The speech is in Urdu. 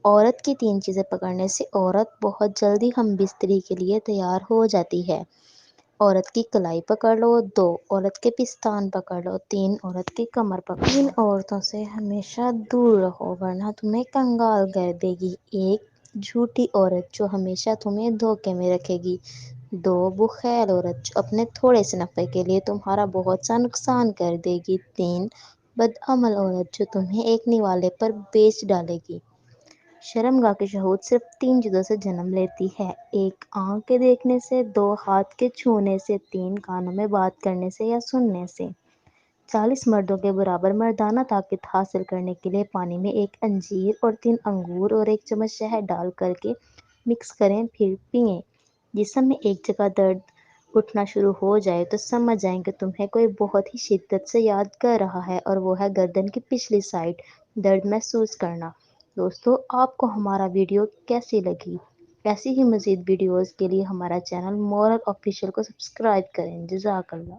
عورت کی 3 چیزیں پکڑنے سے عورت بہت جلدی ہم بستری کے لیے تیار ہو جاتی ہے۔ عورت کی کلائی پکڑ لو، 2 عورت کے پستان پکڑ لو، 3 عورت کی کمر پکڑ لو۔ 3 عورتوں سے ہمیشہ دور رہو ورنہ تمہیں کنگال کر دے گی۔ 1 جھوٹی عورت جو ہمیشہ تمہیں دھوکے میں رکھے گی۔ 2 بخیل عورت جو اپنے تھوڑے سے نفع کے لیے تمہارا بہت سا نقصان کر دے گی۔ 3 بدعمل عورت جو تمہیں ایک نوالے پر بیچ ڈالے گی۔ شرمگاہ کی شہود صرف 3 چیزوں سے جنم لیتی ہے: 1 آنکھ کے دیکھنے سے، 2 ہاتھ کے چھونے سے، 3 کانوں میں بات کرنے سے یا سننے سے۔ 40 مردوں کے برابر مردانہ طاقت حاصل کرنے کے لیے پانی میں 1 انجیر اور 3 انگور اور 1 چمچ شہد ڈال کر کے مکس کریں، پھر پئیں۔ جسم میں ایک جگہ درد اٹھنا شروع ہو جائے تو سمجھ جائیں کہ تمہیں کوئی بہت ہی شدت سے یاد کر رہا ہے، اور وہ ہے گردن کی پچھلی سائڈ درد محسوس کرنا۔ دوستو، آپ کو ہمارا ویڈیو کیسی لگی؟ ایسی ہی مزید ویڈیوز کے لیے ہمارا چینل مورل آفیشیل کو سبسکرائب کریں۔ جزاک اللہ۔